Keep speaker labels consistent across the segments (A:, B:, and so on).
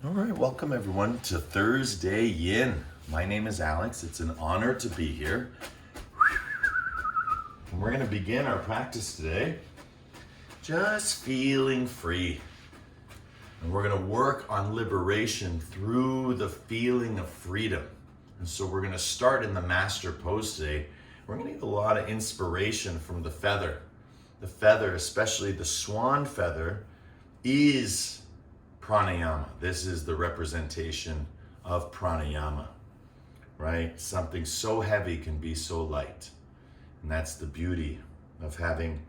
A: All right, welcome everyone to Thursday Yin. My name is Alex. It's an honor to be here. And we're going to begin our practice today just feeling free. And we're going to work on liberation through the feeling of freedom. And so we're going to start in the master pose today. We're going to get a lot of inspiration from the feather. The feather, especially the swan feather, is pranayama. This is the representation of pranayama, right? Something so heavy can be so light. And that's the beauty of having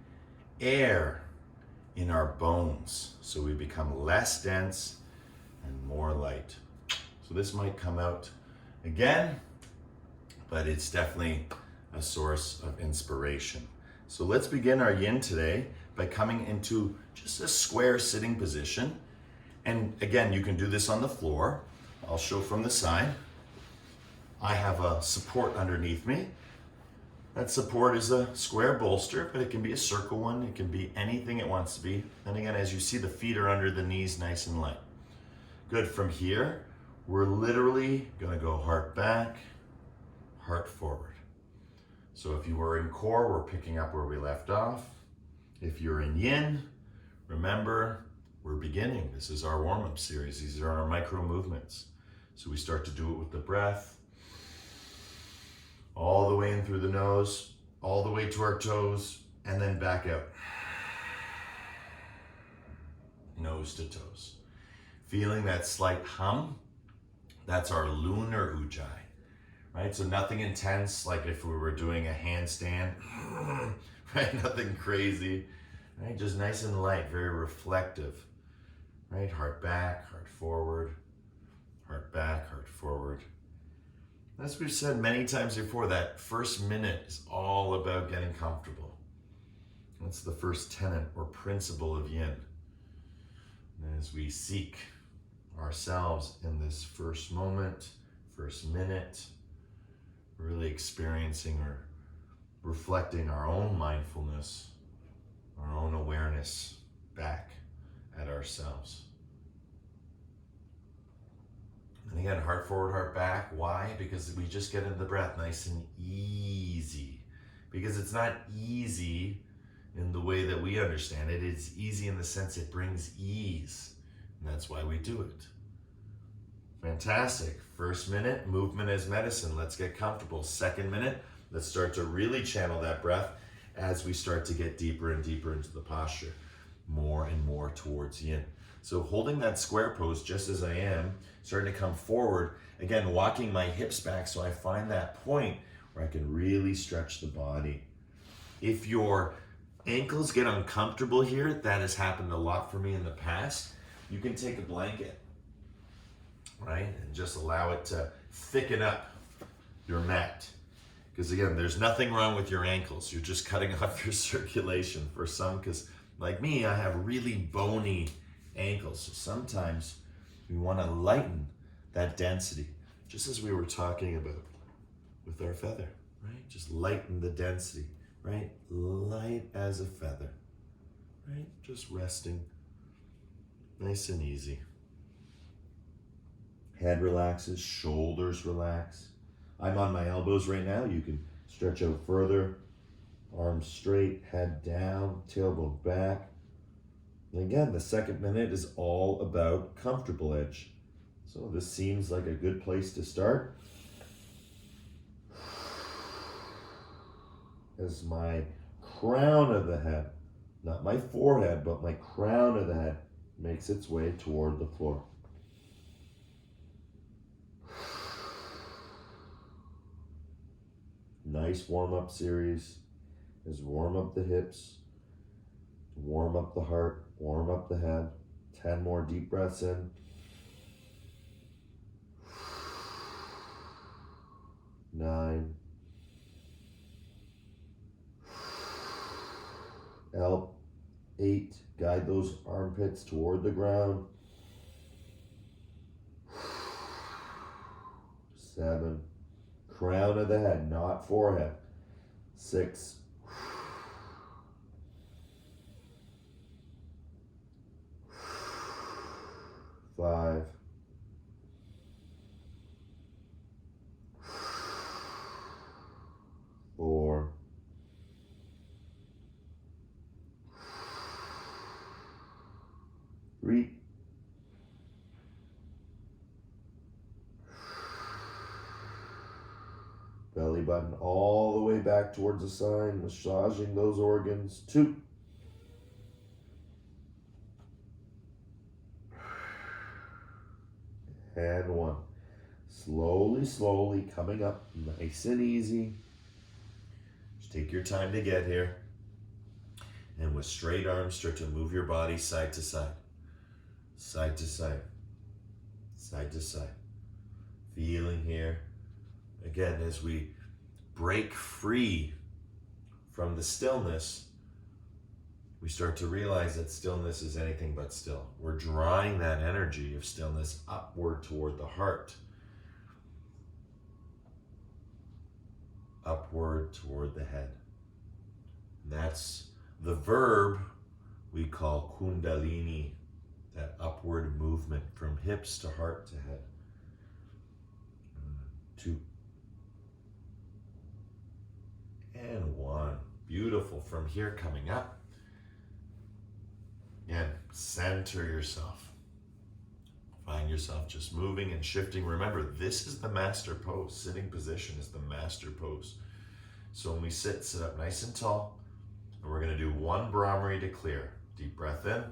A: air in our bones. So we become less dense and more light. So this might come out again, but it's definitely a source of inspiration. So let's begin our yin today by coming into just a square sitting position. And again, you can do this on the floor. I'll show from the side. I have a support underneath me. That support is a square bolster, but it can be a circle one. It can be anything it wants to be. And again, as you see, the feet are under the knees, nice and light. Good. From here, we're literally gonna go heart back, heart forward. So if you were in core, we're picking up where we left off. If you're in yin, remember, we're beginning. This is our warm-up series. These are our micro movements. So we start to do it with the breath, all the way in through the nose, all the way to our toes, and then back out. Nose to toes. Feeling that slight hum, that's our lunar ujjayi, right? So nothing intense, like if we were doing a handstand, right? Nothing crazy, right? Just nice and light, very reflective. Right, heart back, heart forward, heart back, heart forward. As we've said many times before, that first minute is all about getting comfortable. That's the first tenet or principle of yin. And as we seek ourselves in this first moment, first minute, really experiencing or reflecting our own mindfulness, our own awareness back at ourselves. And again, heart forward, heart back. Why? Because we just get into the breath nice and easy. Because it's not easy in the way that we understand it. It's easy in the sense it brings ease. And that's why we do it. Fantastic. First minute, movement as medicine. Let's get comfortable. Second minute, let's start to really channel that breath as we start to get deeper and deeper into the posture. More and more towards yin. So holding that square pose just as I am, starting to come forward, again, walking my hips back so I find that point where I can really stretch the body. If your ankles get uncomfortable here, that has happened a lot for me in the past, you can take a blanket, right? And just allow it to thicken up your mat. Because again, there's nothing wrong with your ankles. You're just cutting off your circulation. For some, because like me, I have really bony ankles. So sometimes we want to lighten that density, just as we were talking about with our feather, right? Just lighten the density, right? Light as a feather, right? Just resting, nice and easy. Head relaxes, shoulders relax. I'm on my elbows right now. You can stretch out further. Arms straight, head down, tailbone back. And again, the second minute is all about comfortable edge. So this seems like a good place to start. As my crown of the head, not my forehead, but my crown of the head makes its way toward the floor. Nice warm-up series. Is warm up the hips, warm up the heart, warm up the head. 10 more deep breaths in. 9. Out. 8. Guide those armpits toward the ground. 7. Crown of the head, not forehead. 6. 5, 3. Belly button all the way back towards the spine, massaging those organs. 2. And 1. Slowly, slowly coming up, nice and easy. Just take your time to get here. And with straight arms, start to move your body side to side. Side to side. Side to side. Feeling here. Again, as we break free from the stillness, we start to realize that stillness is anything but still. We're drawing that energy of stillness upward toward the heart. Upward toward the head. And that's the verb we call kundalini, that upward movement from hips to heart to head. 2. And 1. Beautiful. From here coming up. Again, center yourself. Find yourself just moving and shifting. Remember, this is the master pose. Sitting position is the master pose. So when we sit up nice and tall. And we're going to do 1 Brahmari to clear. Deep breath in.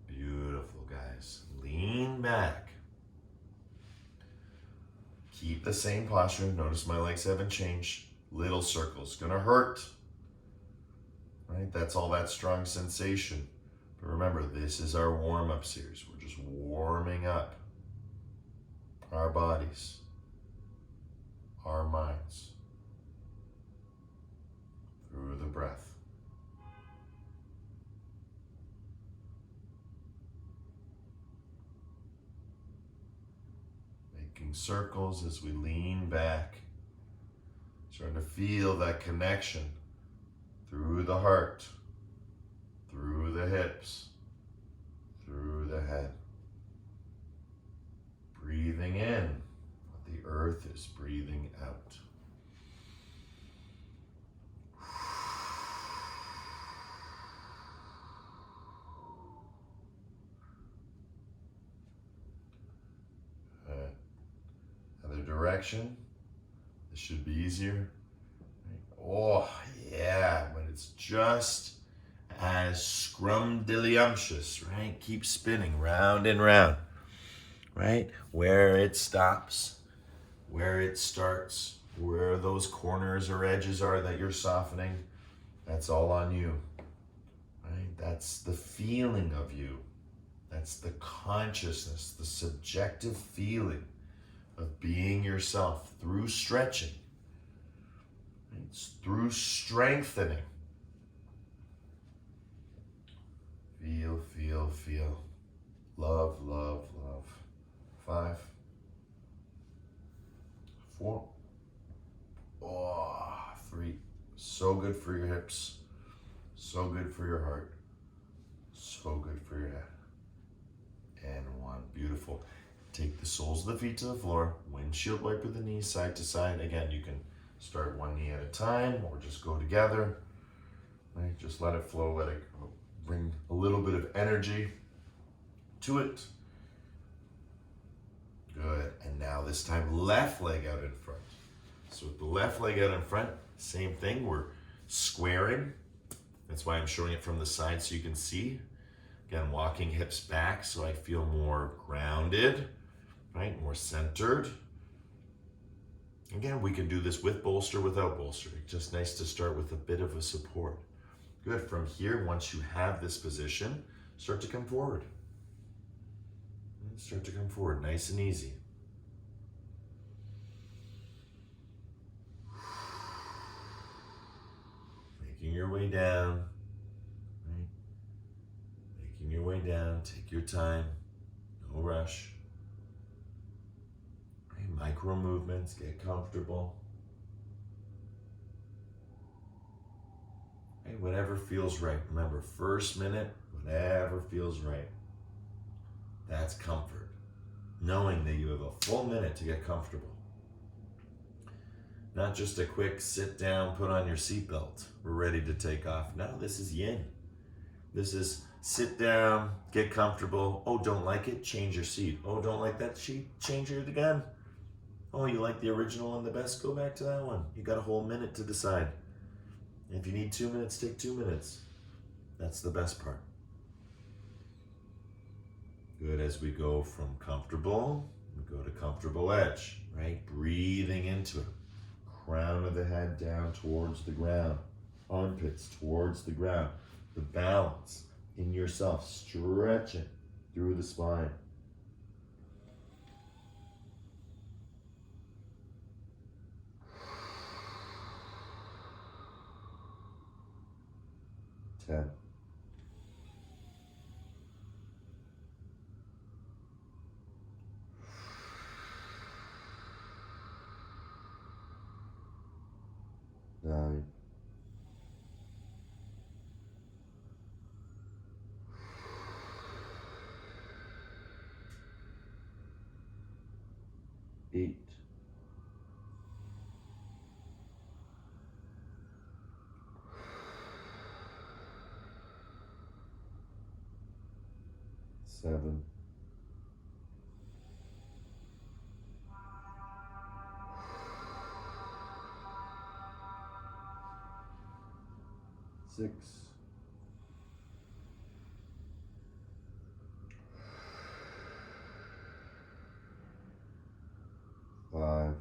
A: Beautiful, guys. Lean back. Keep the same posture. Notice my legs haven't changed. Little circles. Gonna hurt. Right? That's all that strong sensation. But remember, this is our warm-up series. We're just warming up our bodies, our minds, through the breath. Circles as we lean back, starting to feel that connection through the heart, through the hips, through the head. Breathing in what the earth is breathing out. Direction. This should be easier. Oh, yeah, but it's just as scrumdiddlyumptious, right? Keep spinning round and round, right? Where it stops, where it starts, where those corners or edges are that you're softening, that's all on you, right? That's the feeling of you. That's the consciousness, the subjective feeling of being yourself through stretching. It's through strengthening. Feel, feel, feel. Love, love, love. 5, 4. 3. So good for your hips. So good for your heart. So good for your head. And 1. Beautiful. Take the soles of the feet to the floor, windshield wiper the knees side to side. Again, you can start one knee at a time or just go together. Right? Just let it flow, let it bring a little bit of energy to it. Good. And now this time, left leg out in front. So with the left leg out in front, same thing. We're squaring. That's why I'm showing it from the side so you can see. Again, walking hips back so I feel more grounded. Right, more centered. Again, we can do this with bolster, without bolster. It's just nice to start with a bit of a support. Good. From here, once you have this position, start to come forward. Start to come forward, nice and easy. Making your way down. Right? Making your way down. Take your time. rush. Right? Micro movements, get comfortable. Right? Whatever feels right. Remember, first minute, whatever feels right. That's comfort. Knowing that you have a full minute to get comfortable. Not just a quick sit down, put on your seatbelt. We're ready to take off. No, this is yin. This is sit down, get comfortable. Oh, don't like it? Change your seat. Oh, don't like that seat? Change it again. Oh, you like the original and the best? Go back to that one. You got a whole minute to decide. If you need 2 minutes, take 2 minutes. That's the best part. Good. As we go from comfortable, we go to comfortable edge, right? Breathing into it. Crown of the head down towards the ground. Armpits towards the ground. The balance in yourself, stretching through the spine. Ten. 9. 8. 7. 6. 5.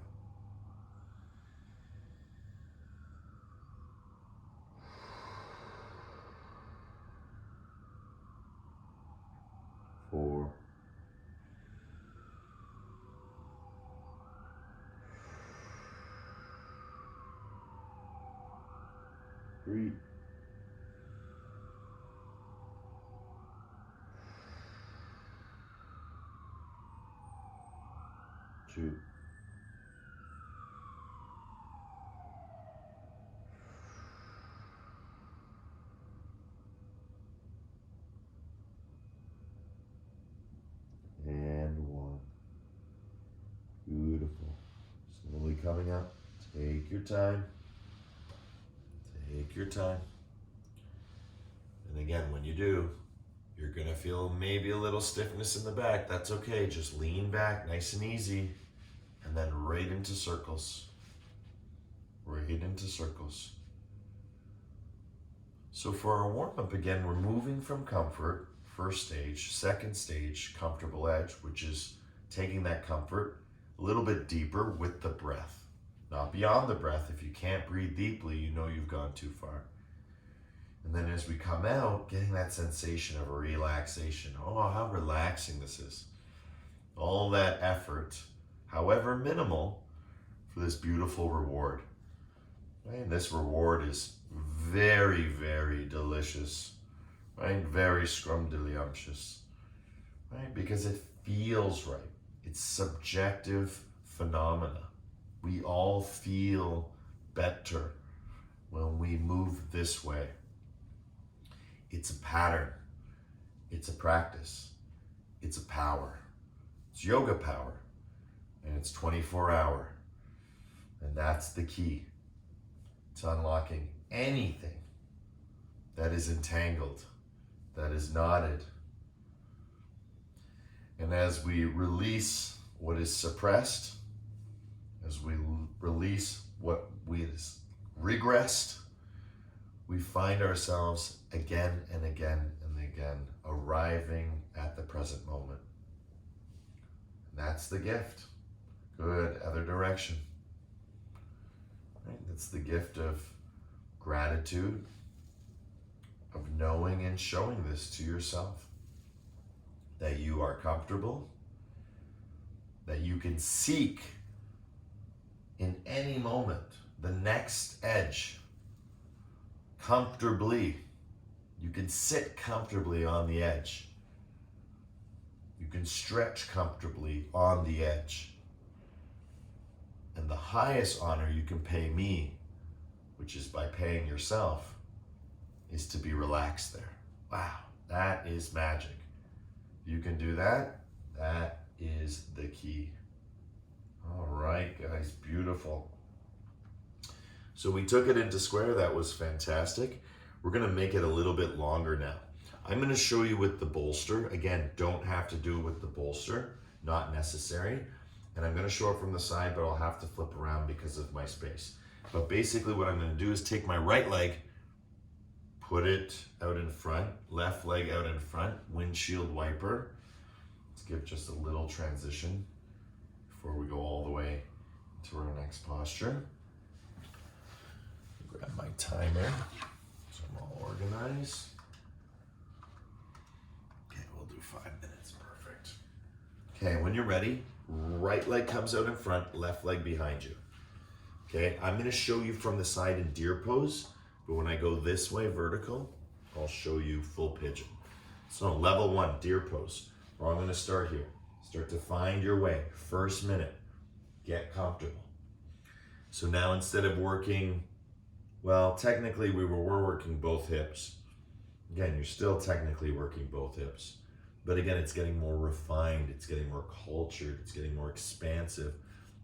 A: 4. 3. 2. And 1. Beautiful. Slowly coming up. Take your time. Take your time. And again, when you do, you're going to feel maybe a little stiffness in the back. That's okay. Just lean back nice and easy. And then right into circles. Right into circles. So for our warm-up, again, we're moving from comfort, first stage. Second stage, comfortable edge, which is taking that comfort a little bit deeper with the breath. Not beyond the breath. If you can't breathe deeply, you know you've gone too far. And then as we come out, getting that sensation of a relaxation. Oh, how relaxing this is. All that effort, however minimal, for this beautiful reward. Right? And this reward is very, very delicious. Right? Very scrumdiddlyumptious. Right? Because it feels right. It's subjective phenomena. We all feel better when we move this way. It's a pattern. It's a practice. It's a power. It's yoga power. And it's 24-hour. And that's the key to unlocking anything that is entangled, that is knotted. And as we release what is suppressed, as we release what is regressed, we find ourselves again and again and again arriving at the present moment. And that's the gift. Good, other direction. Right? That's the gift of gratitude, of knowing and showing this to yourself. That you are comfortable, that you can seek in any moment the next edge comfortably. You can sit comfortably on the edge. You can stretch comfortably on the edge. And the highest honor you can pay me, which is by paying yourself, is to be relaxed there. Wow, that is magic. You can do that. That is the key. All right, guys, beautiful. So we took it into square. That was fantastic. We're gonna make it a little bit longer now. I'm gonna show you with the bolster. Again, don't have to do it with the bolster, not necessary. And I'm gonna show it from the side, but I'll have to flip around because of my space. But basically what I'm gonna do is take my right leg, put it out in front, left leg out in front, windshield wiper. Let's give just a little transition before we go all the way to our next posture. Grab my timer so I'm all organized. Okay, we'll do 5 minutes, perfect. Okay, when you're ready, right leg comes out in front, left leg behind you. Okay, I'm gonna show you from the side in deer pose, but when I go this way, vertical, I'll show you full pigeon. So level 1, deer pose. Or I'm gonna start here. Start to find your way. First minute, get comfortable. So now instead of working, well, technically we were working both hips. Again, you're still technically working both hips. But again, it's getting more refined, it's getting more cultured, it's getting more expansive,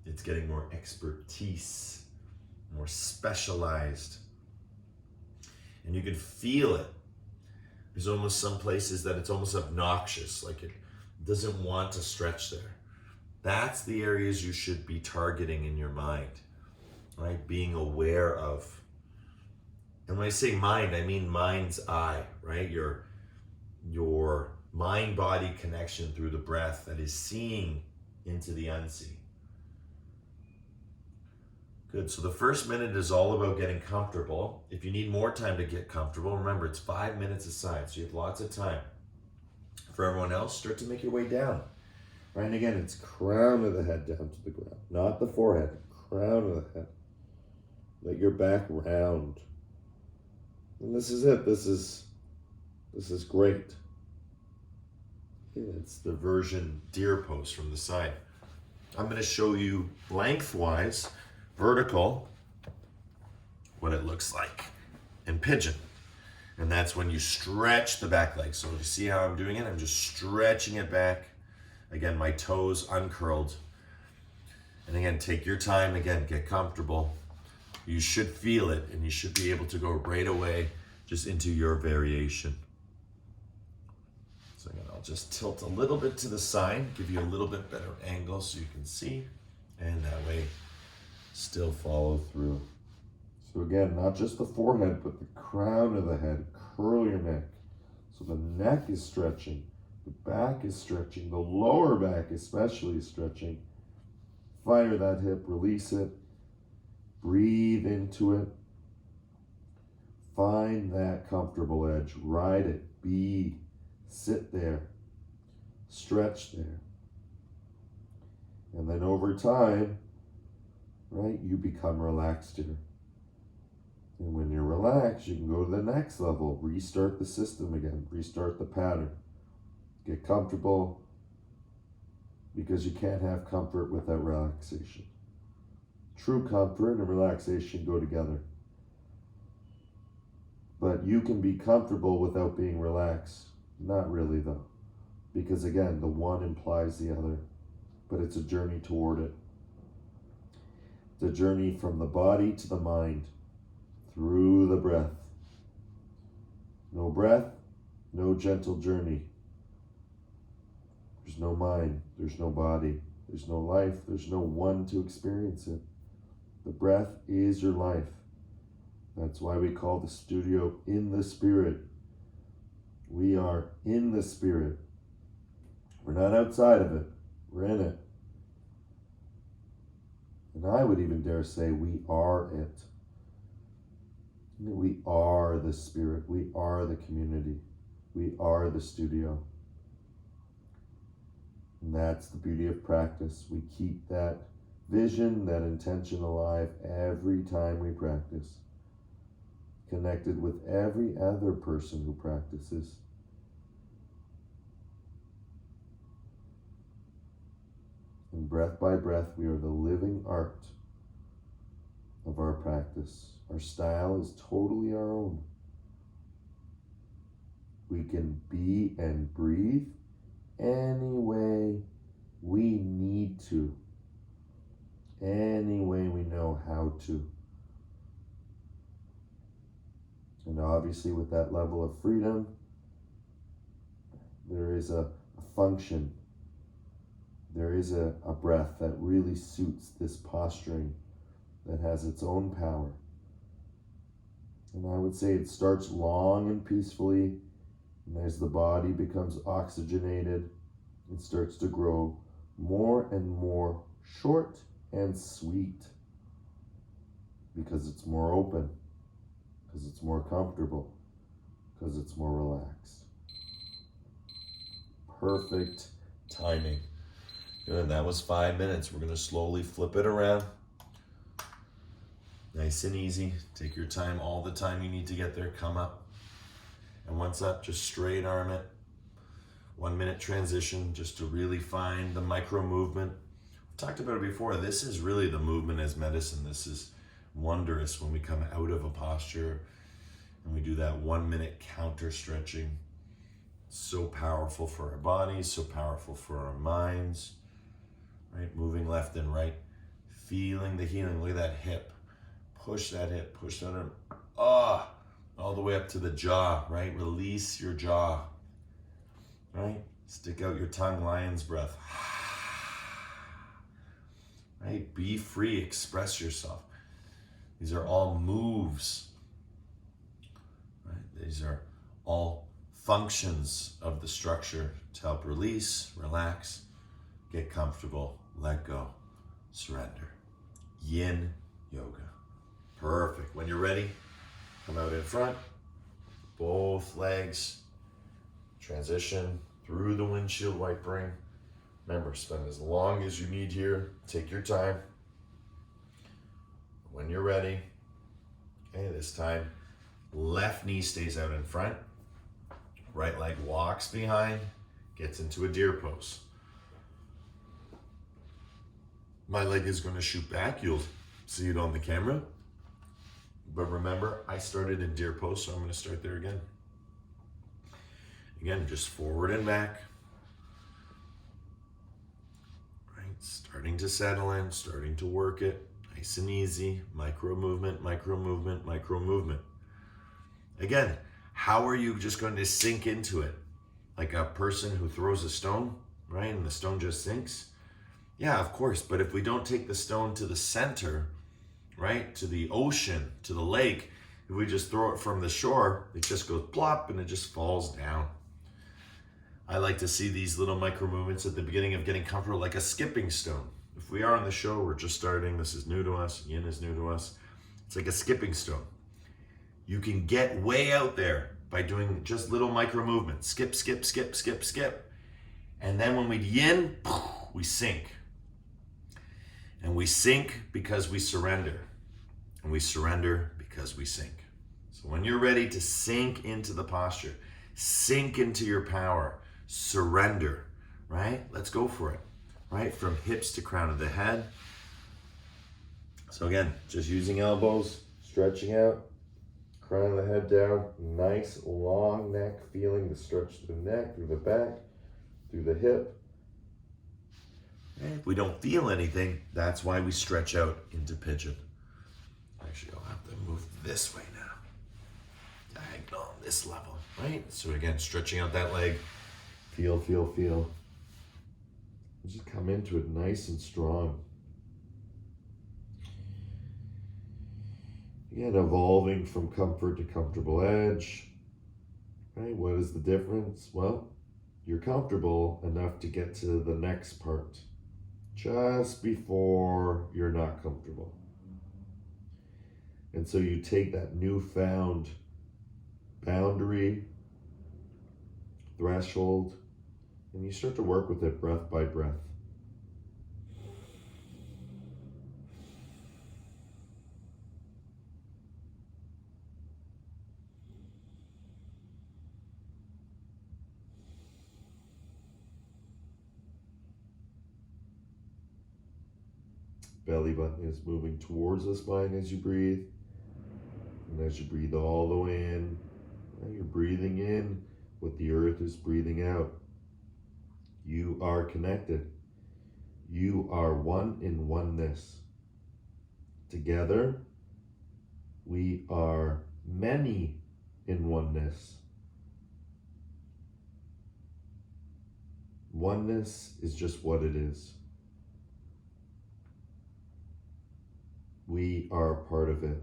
A: it's getting more expertise, more specialized. And you can feel it. There's almost some places that it's almost obnoxious, like it doesn't want to stretch there. That's the areas you should be targeting in your mind, right? Being aware of. And when I say mind, I mean mind's eye, right? Your mind-body connection through the breath that is seeing into the unseen. Good, so the first minute is all about getting comfortable. If you need more time to get comfortable, remember it's 5 minutes aside, so you have lots of time. For everyone else, start to make your way down. Right, and again, it's crown of the head down to the ground, not the forehead, crown of the head. Let your back round. And this is it, this is great. It's the version deer pose from the side. I'm gonna show you lengthwise, vertical, what it looks like in pigeon. And that's when you stretch the back leg. So you see how I'm doing it? I'm just stretching it back. Again, my toes uncurled. And again, take your time. Again, get comfortable. You should feel it and you should be able to go right away just into your variation. So again, I'll just tilt a little bit to the side, give you a little bit better angle so you can see. And that way, still follow through. So again, not just the forehead, but the crown of the head. Curl your neck. So the neck is stretching, the back is stretching, the lower back especially is stretching. Fire that hip, release it. Breathe into it. Find that comfortable edge. Ride it. Sit there. Stretch there. And then over time, right, you become relaxed here. And when you're relaxed, you can go to the next level, restart the system again, restart the pattern. Get comfortable, because you can't have comfort without relaxation. True comfort and relaxation go together. But you can be comfortable without being relaxed. Not really though, because again, the one implies the other, but it's a journey toward it. The journey from the body to the mind, through the breath. No breath, no gentle journey. There's no mind, there's no body, there's no life, there's no one to experience it. The breath is your life. That's why we call the studio In the Spirit. We are in the Spirit. We're not outside of it, we're in it. And I would even dare say we are it. We are the Spirit. We are the community. We are the studio. And that's the beauty of practice. We keep that vision, that intention alive every time we practice. Connected with every other person who practices.
B: And breath by breath, we are the living art of our practice. Our style is totally our own. We can be and breathe any way we need to, any way we know how to. And obviously with that level of freedom, there is a function, there is a breath that really suits this posturing, that has its own power. And I would say it starts long and peacefully, and as the body becomes oxygenated, it starts to grow more and more short and sweet, because it's more open, because it's more comfortable, because it's more relaxed. Perfect timing. Good, that was 5 minutes. We're going to slowly flip it around. Nice and easy. Take your time, all the time you need to get there. Come up. And once up, just straight arm it. 1 minute transition, just to really find the micro movement. We've talked about it before. This is really the movement as medicine. This is wondrous when we come out of a posture and we do that 1 minute counter stretching. So powerful for our bodies, so powerful for our minds, right? Moving left and right, feeling the healing. Look at that hip. Push that hip, push that arm. All the way up to the jaw, right? Release your jaw, right? Stick out your tongue, lion's breath. Right? Be free, express yourself. These are all moves, right? These are all functions of the structure to help release, relax, get comfortable, let go, surrender. Yin Yoga. Perfect. When you're ready, come out in front, both legs, transition through the windshield wipering. Remember, spend as long as you need here. Take your time. When you're ready, okay, this time, left knee stays out in front. Right leg walks behind, gets into a deer pose. My leg is going to shoot back. You'll see it on the camera. But remember, I started in deer pose, so I'm going to start there again. Again, just forward and back. Right, starting to settle in, starting to work it. Nice and easy. Micro movement, micro movement, micro movement. Again, how are you just going to sink into it? Like a person who throws a stone, right? And the stone just sinks? Yeah, of course. But if we don't take the stone to the center, right? To the ocean, to the lake, if we just throw it from the shore, it just goes plop and it just falls down. I like to see these little micro movements at the beginning of getting comfortable, like a skipping stone. If we are on the show, we're just starting. This is new to us. Yin is new to us. It's like a skipping stone. You can get way out there by doing just little micro movements. Skip, skip, skip, skip, skip. And then when we yin, we sink. And we sink because we surrender. And we surrender because we sink. So when you're ready to sink into the posture, sink into your power, surrender, right? Let's go for it, right? From hips to crown of the head. So again, just using elbows, stretching out. Crown of the head down, nice long neck, feeling the stretch through the neck, through the back, through the hip. And if we don't feel anything, that's why we stretch out into pigeon. Actually, I'll have to move this way now. Diagonal on this level, right? So again, stretching out that leg. Feel, feel, feel. Just come into it nice and strong. Again, evolving from comfort to comfortable edge. Right? What is the difference? Well, you're comfortable enough to get to the next part just before you're not comfortable. And so you take that newfound boundary, threshold, and you start to work with it breath by breath. Belly button is moving towards the spine as you breathe. And as you breathe all the way in, you're breathing in what the earth is breathing out. You are connected. You are one in oneness. Together, we are many in oneness. Oneness is just what it is. We are a part of it.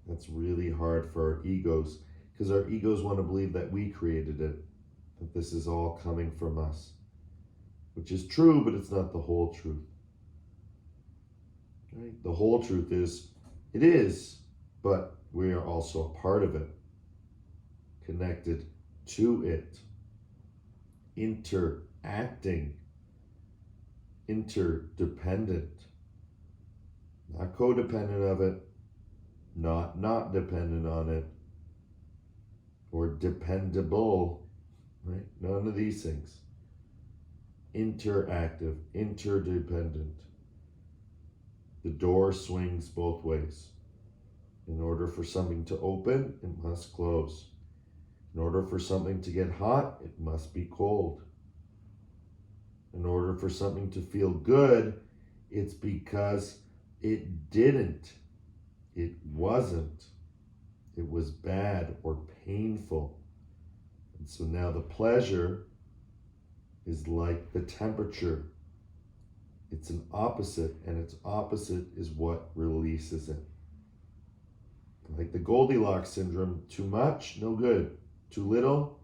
B: That's really hard for our egos, because our egos want to believe that we created it, that this is all coming from us, which is true, but it's not the whole truth. Right? The whole truth is, it is, but we are also a part of it, connected to it, interacting, interdependent, not codependent of it, not dependent on it, or dependable, right? None of these things. Interactive, interdependent. The door swings both ways. In order for something to open, it must close. In order for something to get hot, it must be cold. In order for something to feel good, it's because it didn't. It wasn't. It was bad or painful. And so now the pleasure is like the temperature. It's an opposite, and its opposite is what releases it. Like the Goldilocks syndrome, too much, no good. Too little,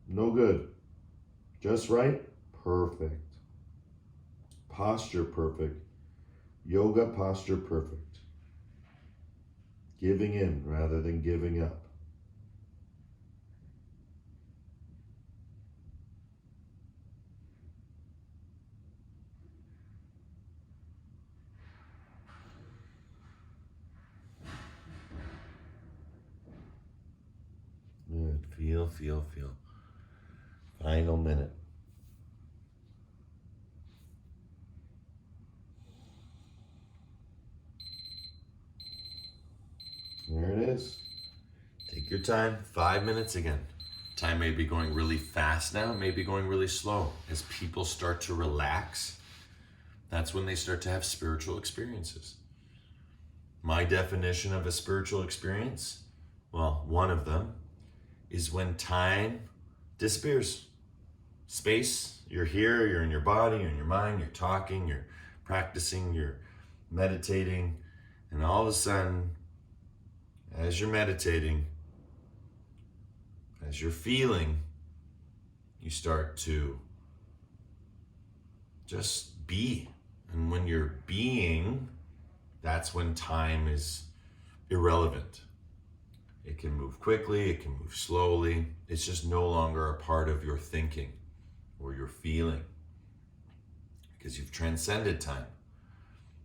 B: no good. Just right, perfect. Posture perfect. Yoga posture perfect. Giving in rather than giving up. Good. Feel. Final minute. There it is. Take your time. 5 minutes again. Time may be going really fast now, may be going really slow. As people start to relax, that's when they start to have spiritual experiences. My definition of a spiritual experience, well, one of them, is when time disappears. Space, you're here, you're in your body, you're in your mind, you're talking, you're practicing, you're meditating, and all of a sudden, as you're meditating, as you're feeling, you start to just be. And when you're being, that's when time is irrelevant. It can move quickly, it can move slowly. It's just no longer a part of your thinking or your feeling, because you've transcended time,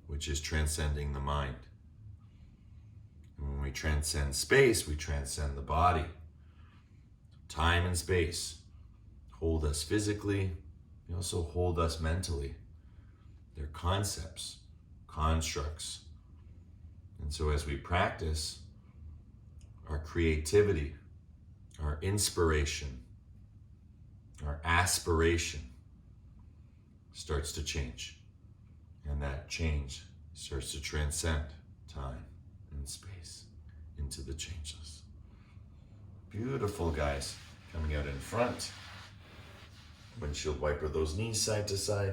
B: which is transcending the mind. And when we transcend space, we transcend the body. Time and space hold us physically, they also hold us mentally. They're concepts, constructs. And so as we practice, our creativity, our inspiration, our aspiration starts to change. And that change starts to transcend time and space into the changeless. Beautiful, guys. Coming out in front. Windshield wiper those knees side to side.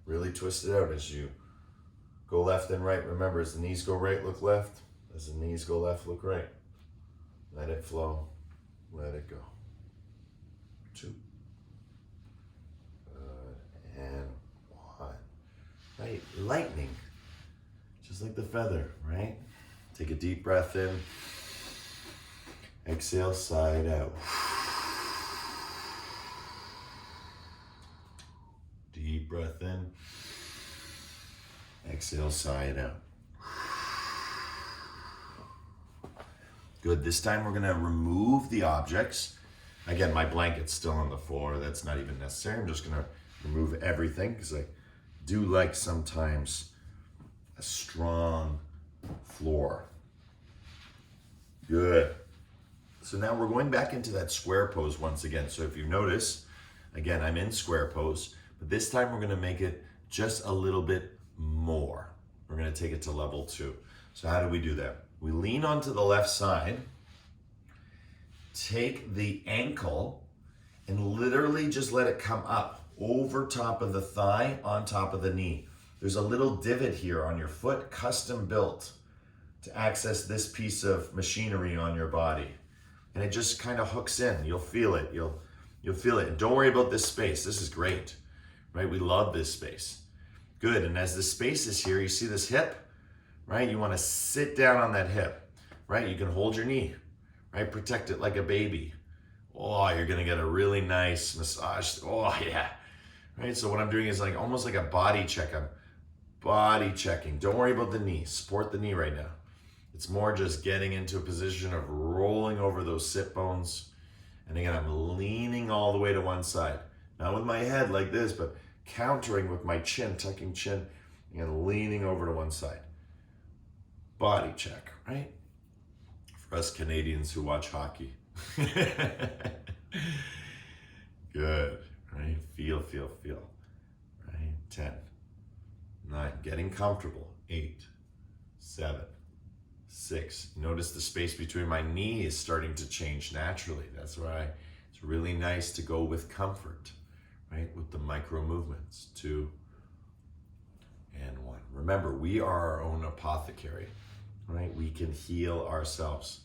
B: Really twist it out as you go left and right. Remember, as the knees go right, look left. As the knees go left, look right. Let it flow. Let it go. 2. Good. And 1. Right, lightning. Just like the feather, right? Take a deep breath in. Exhale, side out. Deep breath in. Exhale, sigh it out.
A: Good. This time we're going to remove the objects. Again, my blanket's still on the floor. That's not even necessary. I'm just going to remove everything because I do like sometimes a strong floor. Good. So now we're going back into that square pose once again. So if you notice, again, I'm in square pose, but this time we're going to make it just a little bit more. We're going to take it to level 2. So how do we do that? We lean onto the left side, take the ankle, and literally just let it come up over top of the thigh, on top of the knee. There's a little divot here on your foot, custom built to access this piece of machinery on your body. And it just kind of hooks in. You'll feel it. You'll feel it. And don't worry about this space. This is great, right? We love this space. Good. And as the space is here, you see this hip, right? You want to sit down on that hip, right? You can hold your knee, right? Protect it like a baby. Oh, you're going to get a really nice massage. Oh, yeah. Right? So what I'm doing is like almost like a body check. I'm body checking. Don't worry about the knee. Support the knee right now. It's more just getting into a position of rolling over those sit bones. And again, I'm leaning all the way to one side. Not with my head like this, but countering with my chin, tucking chin, and leaning over to one side. Body check, right? For us Canadians who watch hockey. Good, right? Feel. Right? 10, 9, getting comfortable. 8, 7, 6. Notice the space between my knee is starting to change naturally. That's why it's really nice to go with comfort, right? With the micro movements. 2 and 1. Remember, we are our own apothecary, right? We can heal ourselves.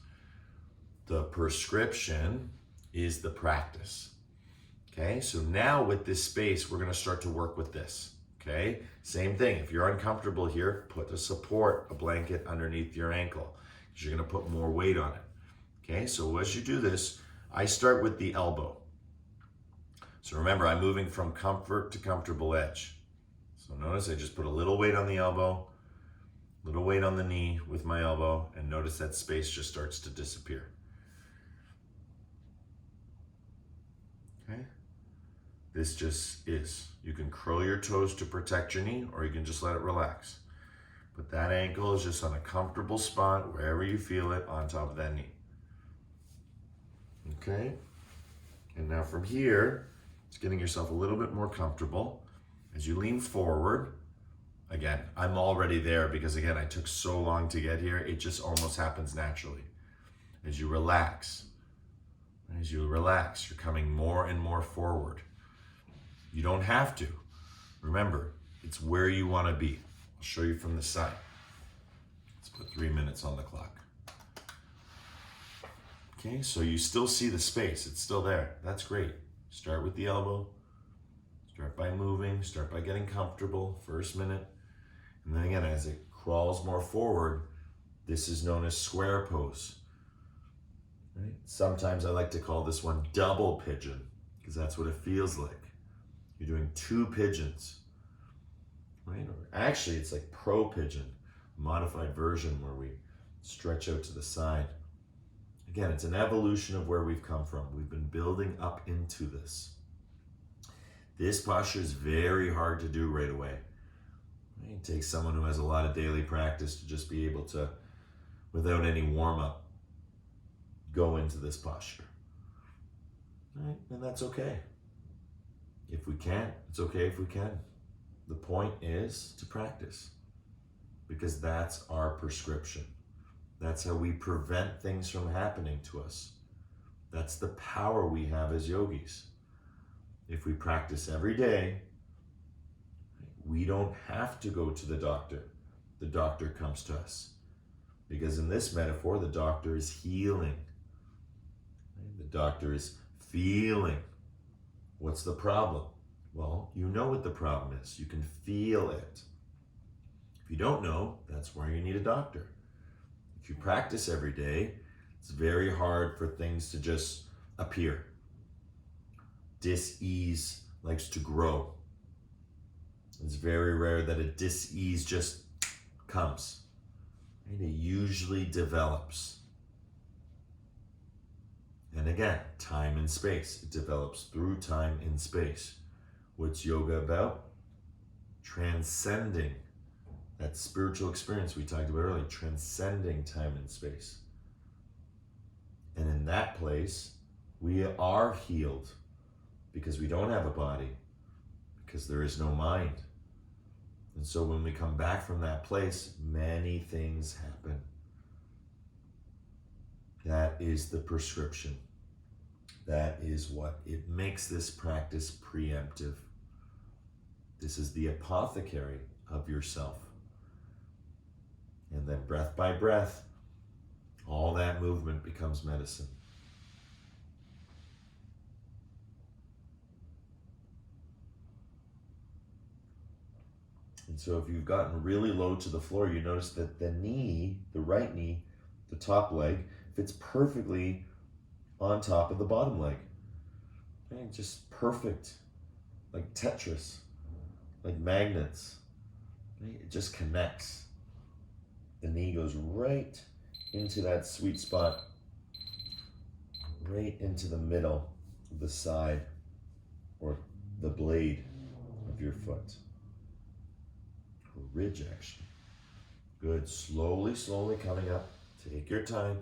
A: The prescription is the practice. Okay, so now with this space, we're going to start to work with this. Okay, same thing. If you're uncomfortable here, put a blanket underneath your ankle because you're going to put more weight on it. Okay, so as you do this, I start with the elbow. So remember, I'm moving from comfort to comfortable edge. So notice I just put a little weight on the elbow, little weight on the knee with my elbow, and notice that space just starts to disappear. Okay, this just is. You can curl your toes to protect your knee, or you can just let it relax. But that ankle is just on a comfortable spot, wherever you feel it, on top of that knee. Okay, and now from here, it's getting yourself a little bit more comfortable. As you lean forward, again, I'm already there because again, I took so long to get here, it just almost happens naturally. As you relax, you're coming more and more forward. You don't have to. Remember, it's where you want to be. I'll show you from the side. Let's put 3 minutes on the clock. Okay, so you still see the space. It's still there. That's great. Start with the elbow. Start by moving. Start by getting comfortable. First minute. And then again, as it crawls more forward, this is known as square pose. Right? Sometimes I like to call this one double pigeon because that's what it feels like. You're doing 2 pigeons, right? Or actually, it's like pro pigeon, modified version where we stretch out to the side. Again, it's an evolution of where we've come from. We've been building up into this. This posture is very hard to do right away. It takes someone who has a lot of daily practice to just be able to, without any warm-up, go into this posture. Right? And that's okay. If we can't, it's okay if we can. The point is to practice because that's our prescription. That's how we prevent things from happening to us. That's the power we have as yogis. If we practice every day, we don't have to go to the doctor. The doctor comes to us. Because in this metaphor, the doctor is healing. The doctor is feeling. What's the problem? Well, you know what the problem is. You can feel it. If you don't know, that's where you need a doctor. If you practice every day, it's very hard for things to just appear. Dis-ease likes to grow. It's very rare that a dis-ease just comes. Right? It usually develops.
B: And again, time and space. It develops through time and space. What's yoga about? Transcending that spiritual experience we talked about earlier, transcending time and space. And in that place, we are healed because we don't have a body, because there is no mind. And so when we come back from that place, many things happen. That is the prescription. That is what it makes this practice preemptive. This is the apothecary of yourself. And then breath by breath, all that movement becomes medicine. And so if you've gotten really low to the floor, you notice that the knee, the right knee, the top leg, fits perfectly on top of the bottom leg. Right? Just perfect, like Tetris, like magnets. Right? It just connects. The knee goes right into that sweet spot, right into the middle of the side or the blade of your foot. Or ridge, actually. Good. Slowly, slowly coming up. Take your time.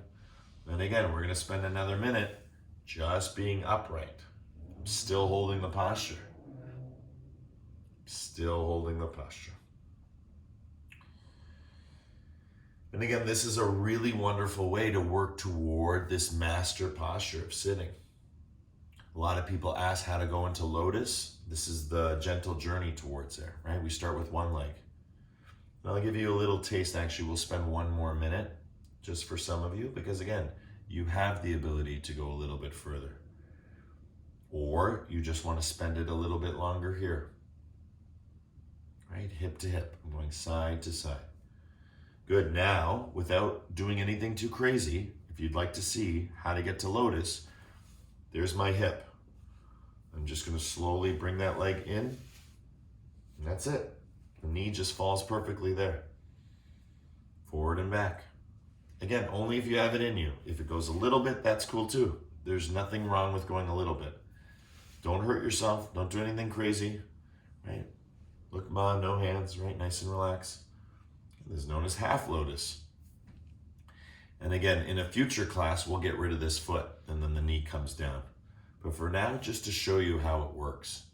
B: And again, we're going to spend another minute just being upright. Still holding the posture. Still holding the posture. And again, this is a really wonderful way to work toward this master posture of sitting. A lot of people ask how to go into lotus. This is the gentle journey towards there, right? We start with one leg. And I'll give you a little taste. Actually, we'll spend one more minute just for some of you, because again, you have the ability to go a little bit further. Or you just want to spend it a little bit longer here. Right? Hip to hip. I'm going side to side. Good. Now, without doing anything too crazy, if you'd like to see how to get to lotus, there's my hip. I'm just going to slowly bring that leg in. And that's it. The knee just falls perfectly there. Forward and back. Again, only if you have it in you. If it goes a little bit, that's cool too. There's nothing wrong with going a little bit. Don't hurt yourself. Don't do anything crazy. Right? Look, Ma, no hands. Right? Nice and relaxed. This is known as half lotus. And again, in a future class, we'll get rid of this foot and then the knee comes down. But for now, just to show you how it works.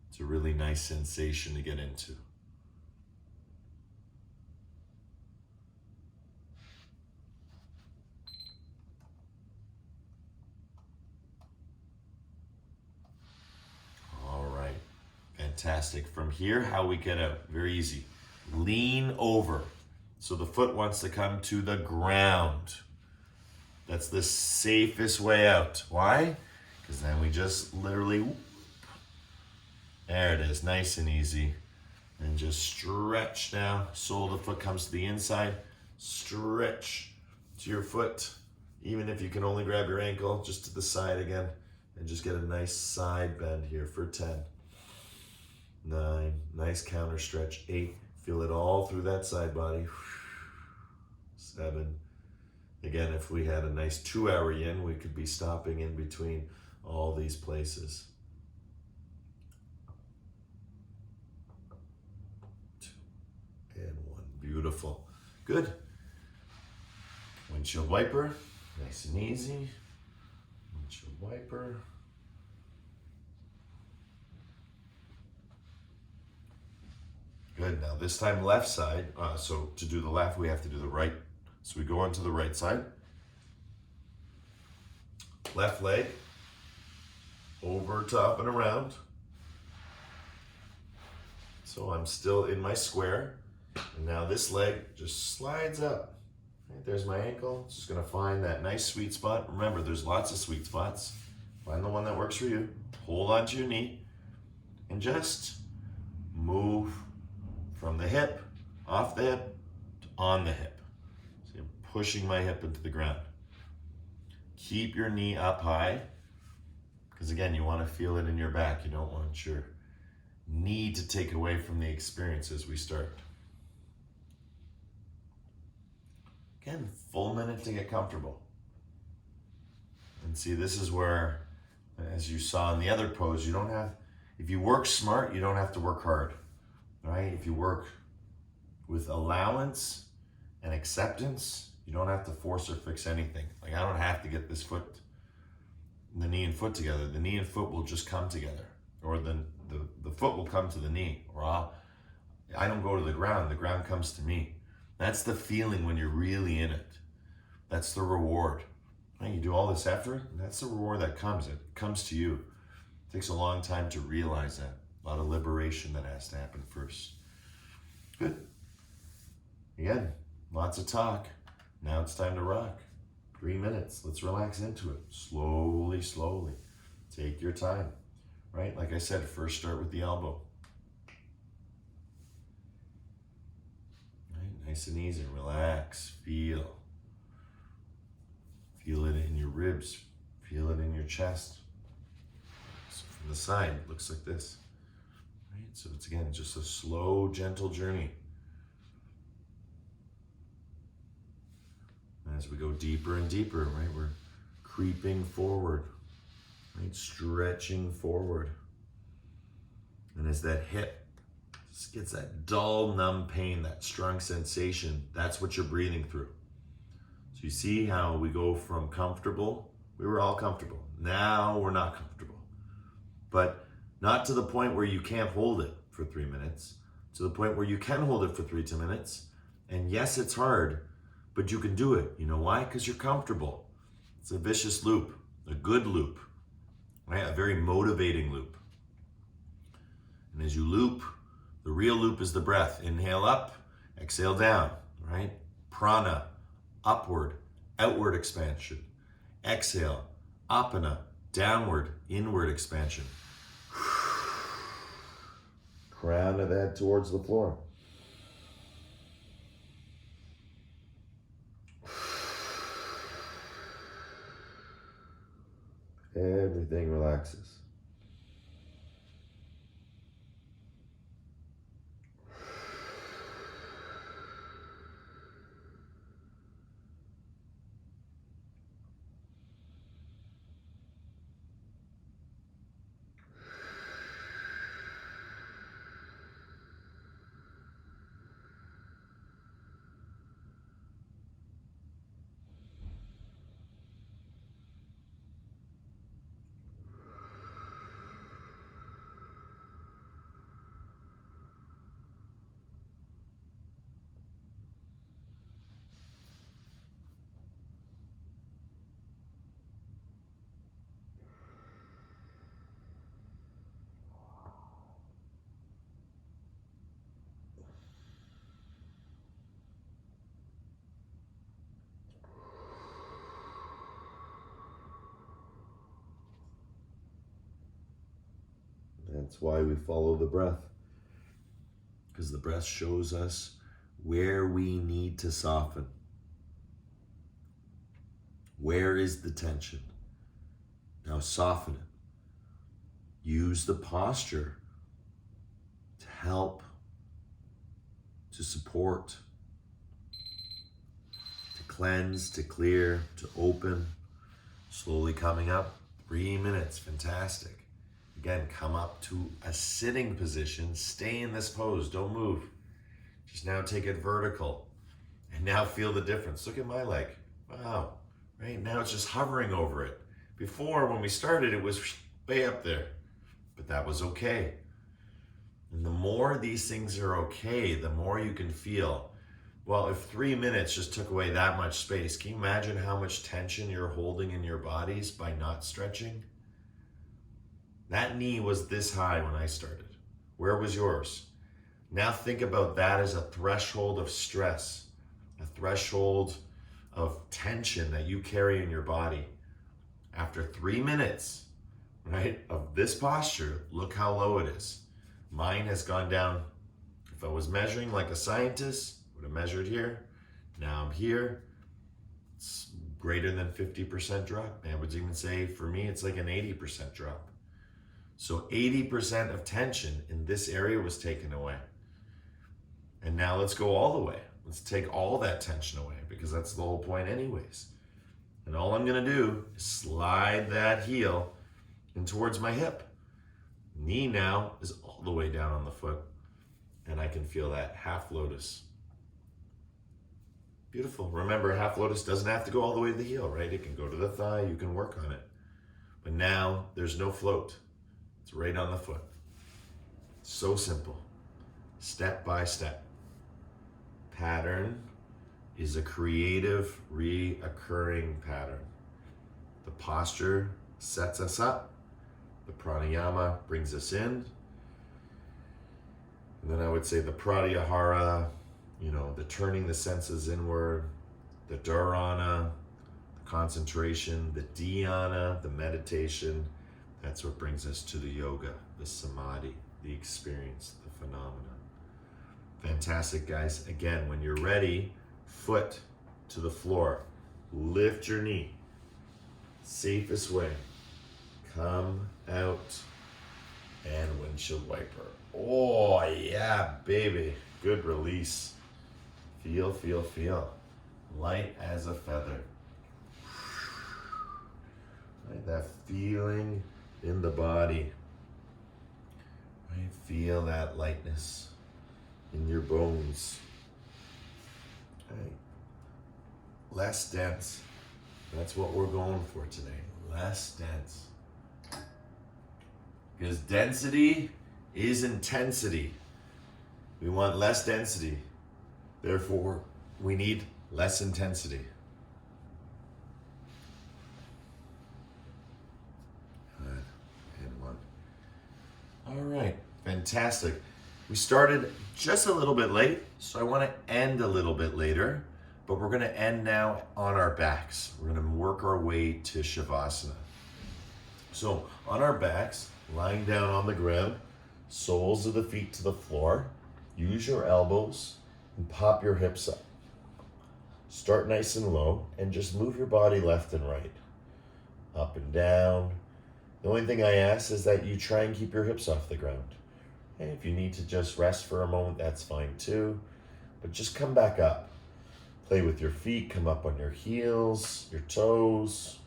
B: It's a really nice sensation to get into. All right, fantastic. From here, how we get out? Very easy. Lean over. So the foot wants to come to the ground. That's the safest way out. Why? Because then we just literally, there it is, nice and easy. And just stretch now. Sole of the foot comes to the inside. Stretch to your foot. Even if you can only grab your ankle, just to the side again. And just get a nice side bend here for 10. 9, nice counter stretch. 8, feel it all through that side body. 7. Again, if we had a nice 2-hour yin, we could be stopping in between all these places. 2 and 1. Beautiful. Good. Windshield wiper. Nice and easy. Windshield wiper. Good. Now this time left side. So to do the left, we have to do the right. So we go onto the right side. Left leg. Over, top, and around. So I'm still in my square. And now this leg just slides up. Right, there's my ankle. Just going to find that nice sweet spot. Remember, there's lots of sweet spots. Find the one that works for you. Hold onto your knee. And just move from the hip, off the hip, to on the hip. So I'm pushing my hip into the ground. Keep your knee up high, because again, you want to feel it in your back. You don't want your knee to take away from the experience as we start. Again, full minute to get comfortable. And see, this is where, as you saw in the other pose, you don't have, if you work smart, you don't have to work hard, right? If you work with allowance and acceptance, you don't have to force or fix anything. Like, I don't have to get this foot, the knee and foot together. The knee and foot will just come together, or the foot will come to the knee, or I don't go to the ground comes to me. That's the feeling when you're really in it. That's the reward. Right? You do all this effort, and that's the reward that comes. It comes to you. It takes a long time to realize that. A lot of liberation that has to happen first. Good. Again, lots of talk. Now it's time to rock. 3 minutes. Let's relax into it. Slowly, slowly. Take your time. Right? Like I said, first start with the elbow. Right? Nice and easy. Relax. Feel. Feel it in your ribs. Feel it in your chest. So from the side, it looks like this. Right? So it's, again, just a slow, gentle journey. As we go deeper and deeper, right, we're creeping forward, right, stretching forward. And as that hip just gets that dull, numb pain, that strong sensation, that's what you're breathing through. So you see how we go from comfortable, we were all comfortable. Now we're not comfortable. But not to the point where you can't hold it for 3 minutes, to the point where you can hold it for 3 minutes. And yes, it's hard, but you can do it. You know why? Because you're comfortable. It's a vicious loop, a good loop, right? A very motivating loop. And as you loop, the real loop is the breath. Inhale up, exhale down, right? Prana, upward, outward expansion. Exhale, apana, downward, inward expansion. Crown of the head towards the floor. Everything relaxes. That's why we follow the breath. Because the breath shows us where we need to soften. Where is the tension? Now soften it. Use the posture to help, to support, to cleanse, to clear, to open. Slowly coming up. 3 minutes. Fantastic. Again, come up to a sitting position. Stay in this pose. Don't move. Just now take it vertical. And now feel the difference. Look at my leg. Wow. Right? Now it's just hovering over it. Before, when we started, it was way up there. But that was okay. And the more these things are okay, the more you can feel. Well, if 3 minutes just took away that much space, can you imagine how much tension you're holding in your bodies by not stretching? That knee was this high when I started. Where was yours? Now think about that as a threshold of stress, a threshold of tension that you carry in your body. After 3 minutes, right, of this posture, look how low it is. Mine has gone down. If I was measuring like a scientist, would have measured here. Now I'm here. It's greater than 50% drop. I would even say for me, it's like an 80% drop. So 80% of tension in this area was taken away. And now let's go all the way. Let's take all that tension away, because that's the whole point anyways. And all I'm gonna do is slide that heel in towards my hip. Knee now is all the way down on the foot, and I can feel that half lotus. Beautiful. Remember, half lotus doesn't have to go all the way to the heel, right? It can go to the thigh, you can work on it. But now there's no float. It's right on the foot. So simple. Step by step. Pattern is a creative, reoccurring pattern. The posture sets us up. The pranayama brings us in. And then I would say the pratyahara, the turning the senses inward, the dharana, the concentration, the dhyana, the meditation. That's what brings us to the yoga, the samadhi, the experience, the phenomena. Fantastic, guys. Again, when you're ready, foot to the floor. Lift your knee. Safest way. Come out and windshield wiper. Oh, yeah, baby. Good release. Feel, feel, feel. Light as a feather. Right, that feeling in the body. Right, feel that lightness in your bones. Right. Less dense. That's what we're going for today. Less dense. Because density is intensity. We want less density. Therefore, we need less intensity. Good. And one. All right. Fantastic. We started just a little bit late, so I want to end a little bit later, but we're going to end now on our backs. We're going to work our way to Shavasana. So on our backs, lying down on the ground, soles of the feet to the floor, use your elbows and pop your hips up. Start nice and low and just move your body left and right, up and down. The only thing I ask is that you try and keep your hips off the ground. And if you need to just rest for a moment, that's fine too. But just come back up. Play with your feet, come up on your heels, your toes,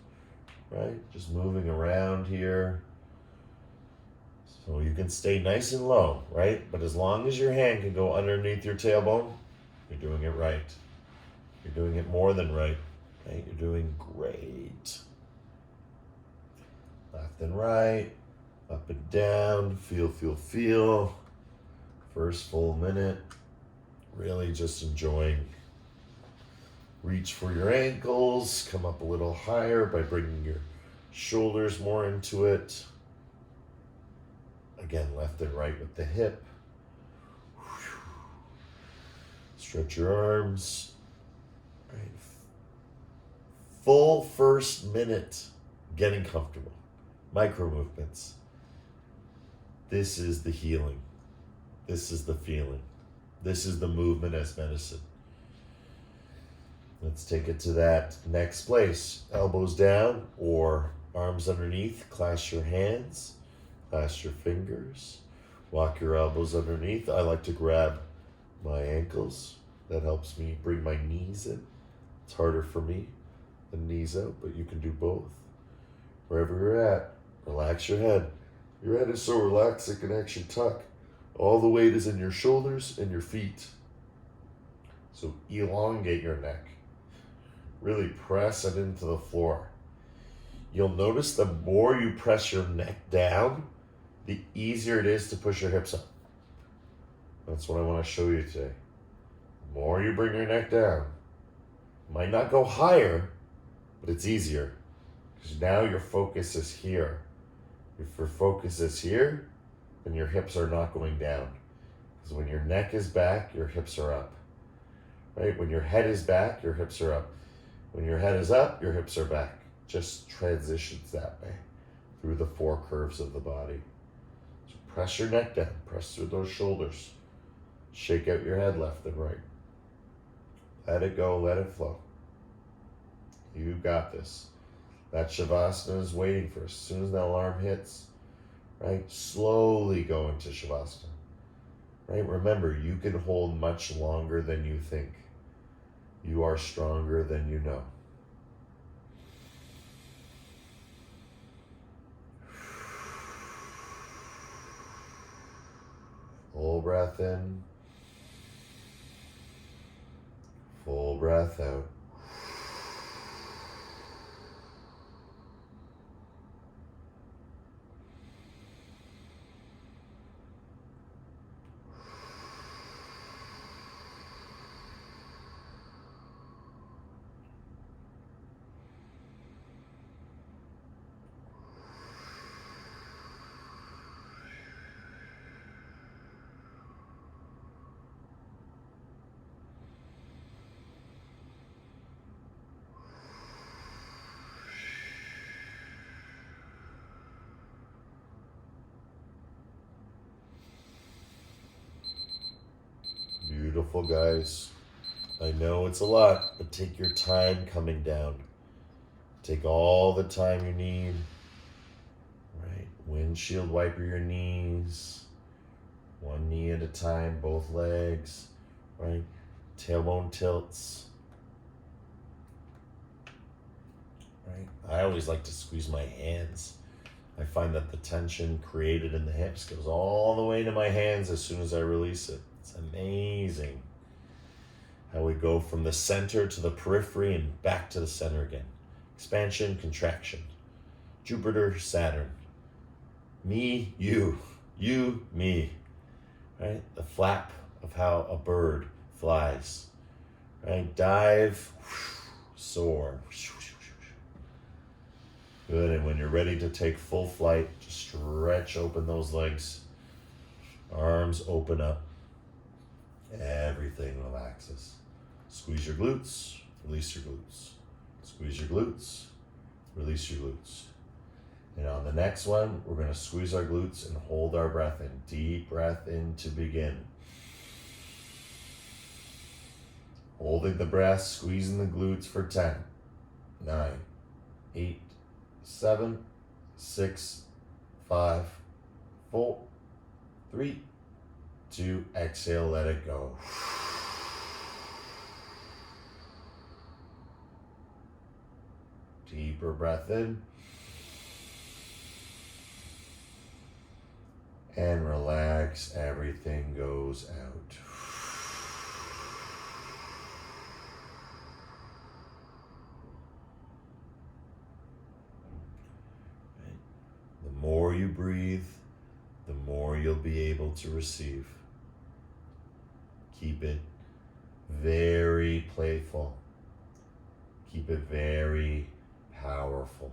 B: right? Just moving around here. So you can stay nice and low, right? But as long as your hand can go underneath your tailbone, you're doing it right. You're doing it more than right, right? You're doing great. Left and right, up and down, feel, feel, feel. First full minute, really just enjoying. Reach for your ankles, come up a little higher by bringing your shoulders more into it. Again, left and right with the hip. Stretch your arms. Right. Full first minute getting comfortable. Micro movements. This is the healing. This is the feeling. This is the movement as medicine. Let's take it to that next place. Elbows down or arms underneath. Clasp your hands. Clasp your fingers. Walk your elbows underneath. I like to grab my ankles. That helps me bring my knees in. It's harder for me than knees out, but you can do both. Wherever you're at, relax your head. Your head is so relaxed it can actually tuck. All the weight is in your shoulders and your feet. So elongate your neck. Really press it into the floor. You'll notice the more you press your neck down, the easier it is to push your hips up. That's what I want to show you today. The more you bring your neck down, might not go higher, but it's easier. Because now your focus is here. If your focus is here, then your hips are not going down. Because when your neck is back, your hips are up. Right? When your head is back, your hips are up. When your head is up, your hips are back. Just transitions that way through the four curves of the body. So press your neck down. Press through those shoulders. Shake out your head left and right. Let it go. Let it flow. You got this. That Shavasana is waiting for us. As soon as that alarm hits, right? Slowly go into Shavasana. Right? Remember, you can hold much longer than you think. You are stronger than you know. breath in. Full breath out. Beautiful, guys. I know it's a lot, but take your time coming down. Take all the time you need. Right? Windshield wiper your knees. One knee at a time, both legs. Right? Tailbone tilts. Right? I always like to squeeze my hands. I find that the tension created in the hips goes all the way to my hands as soon as I release it. It's amazing how we go from the center to the periphery and back to the center again. Expansion, contraction. Jupiter, Saturn. Me, you, me. Right? The flap of how a bird flies. Right? Dive, soar. Good, and when you're ready to take full flight, just stretch open those legs. Arms open up. Everything relaxes. Squeeze your glutes, release your glutes. Squeeze your glutes, release your glutes. And on the next one, we're going to squeeze our glutes and hold our breath in. Deep breath in to begin. Holding the breath, squeezing the glutes for 10, 9, 8, 7, 6, 5, 4, 3, 2, exhale, let it go. Deeper breath in. And relax, everything goes out. The more you breathe, the more you'll be able to receive. Keep it very playful. Keep it very powerful.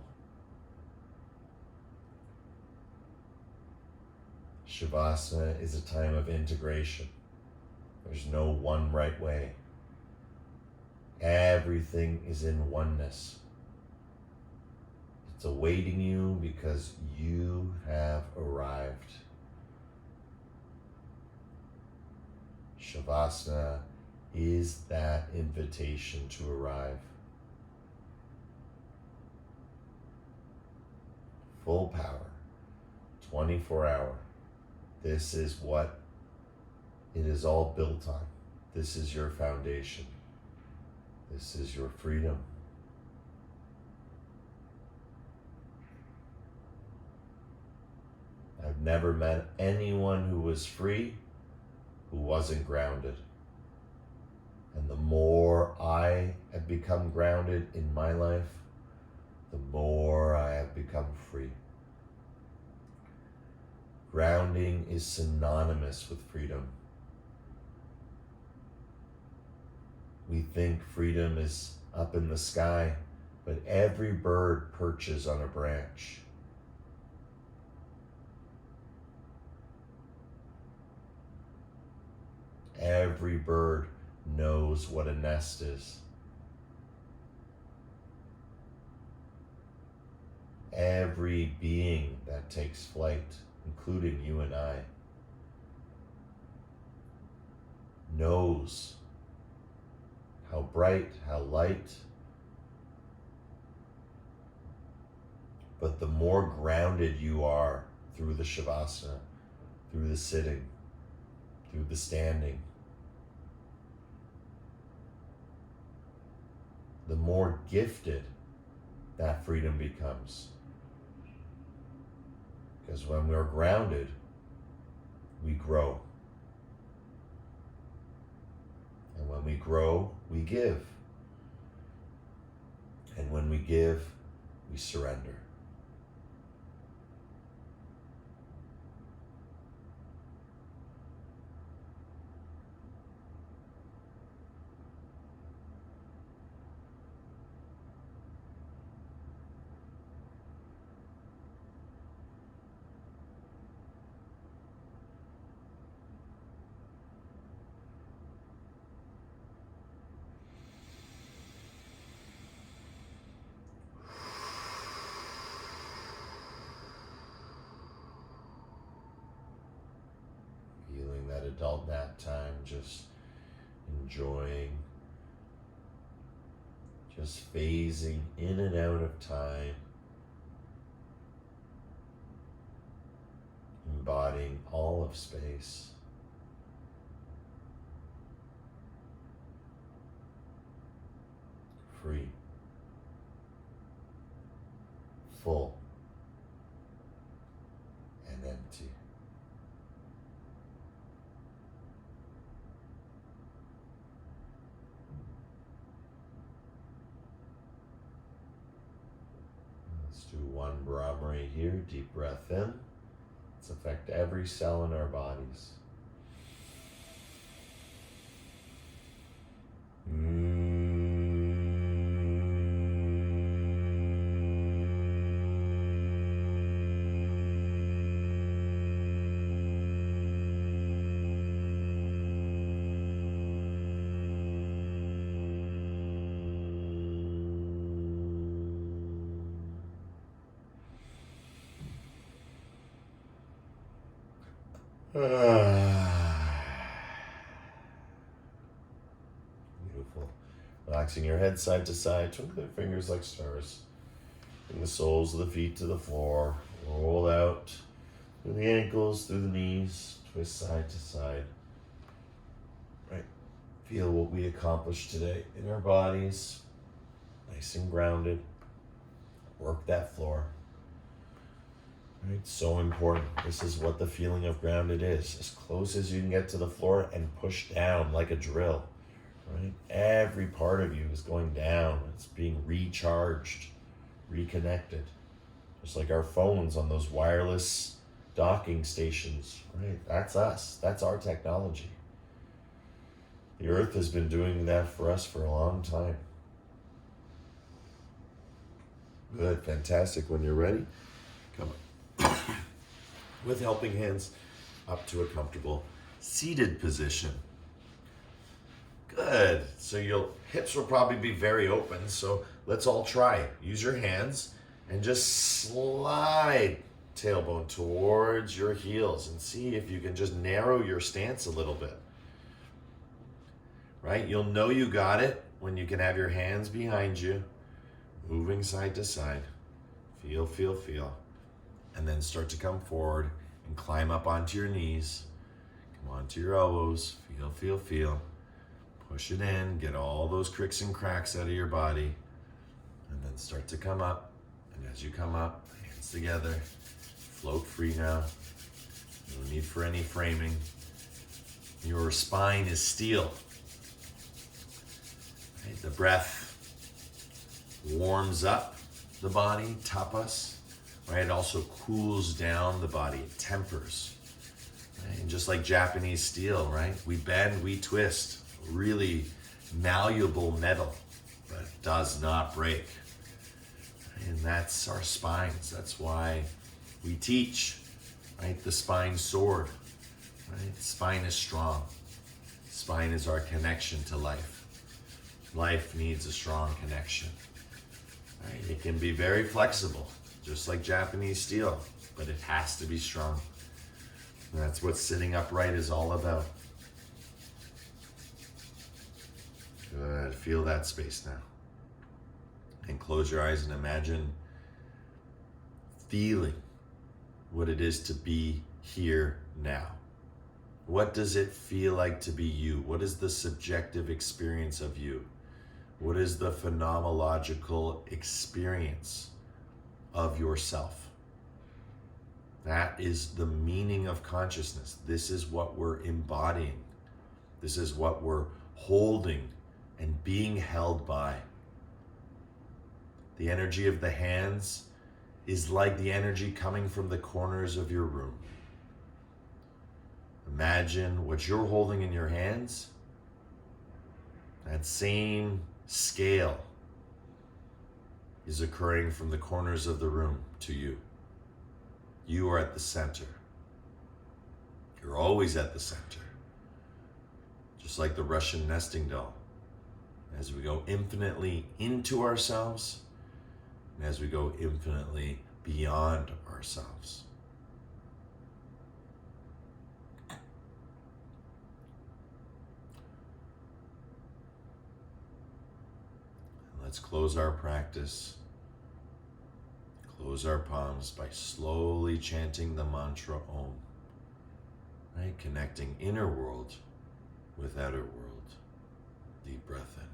B: Shavasana is a time of integration. There's no one right way. Everything is in oneness. It's awaiting you because you have arrived. Shavasana is that invitation to arrive. Full power, 24-hour. This is what it is all built on. This is your foundation. This is your freedom. I've never met anyone who was free who wasn't grounded. And the more I have become grounded in my life, the more I have become free. Grounding is synonymous with freedom. We think freedom is up in the sky, but every bird perches on a branch. Every bird knows what a nest is. Every being that takes flight, including you and I, knows how bright, how light, but the more grounded you are through the Shavasana, through the sitting, through the standing, the more gifted that freedom becomes. Because when we're grounded, we grow. And when we grow, we give. And when we give, we surrender. That adult nap time, just enjoying, just phasing in and out of time, embodying all of space. Free, full, and empty. Let's do one Brahmari here. Deep breath in. Let's affect every cell in our bodies. Beautiful. Relaxing your head side to side, twinkling your fingers like stars. Bring the soles of the feet to the floor. Roll out through the ankles, through the knees. Twist side to side. Right. Feel what we accomplished today in our bodies. Nice and grounded. Work that floor. Right, so important. This is what the feeling of grounded is. As close as you can get to the floor and push down like a drill. Right? Every part of you is going down. It's being recharged, reconnected. Just like our phones on those wireless docking stations. Right? That's us. That's our technology. The earth has been doing that for us for a long time. Good, fantastic. When you're ready, come on. With helping hands up to a comfortable seated position. Good. So your hips will probably be very open. So let's all try. Use your hands and just slide tailbone towards your heels and see if you can just narrow your stance a little bit. Right? You'll know you got it when you can have your hands behind you, moving side to side. Feel, feel, feel. And then start to come forward and climb up onto your knees. Come onto your elbows. Feel, feel, feel. Push it in. Get all those cricks and cracks out of your body. And then start to come up. And as you come up, hands together. Float free now. No need for any framing. Your spine is steel. Right? The breath warms up the body, tapas. Right? It also cools down the body, it tempers. Right? And just like Japanese steel, right? We bend, we twist. Really malleable metal, but does not break. And that's our spines. That's why we teach, right? The spine sword, right? Spine is strong. Spine is our connection to life. Life needs a strong connection. Right? It can be very flexible, just like Japanese steel, but it has to be strong. And that's what sitting upright is all about. Good. Feel that space now. And close your eyes and imagine feeling what it is to be here now. What does it feel like to be you? What is the subjective experience of you? What is the phenomenological experience of yourself? That is the meaning of consciousness. This is what we're embodying. This is what we're holding and being held by. The energy of the hands is like the energy coming from the corners of your room. Imagine what you're holding in your hands. That same scale is occurring from the corners of the room to you. You are at the center. You're always at the center. Just like the Russian nesting doll. As we go infinitely into ourselves, and as we go infinitely beyond ourselves. Let's close our practice, close our palms by slowly chanting the mantra Om, right? Connecting inner world with outer world. Deep breath in.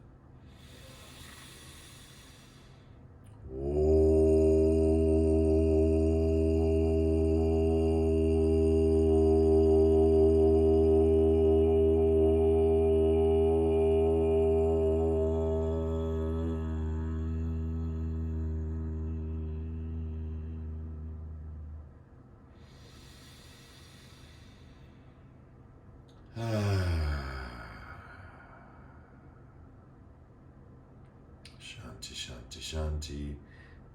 B: Shanti, shanti, shanti.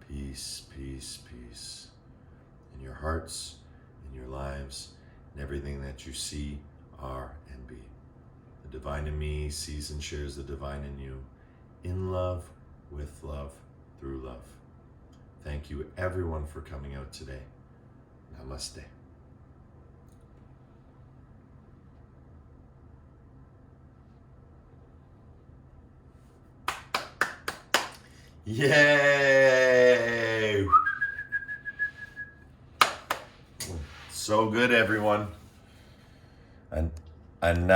B: Peace, peace, peace. In your hearts, in your lives, in everything that you see, are, and be. The divine in me sees and shares the divine in you, in love, with love, through love. Thank you everyone for coming out today. Namaste. Yay! So good, everyone. And now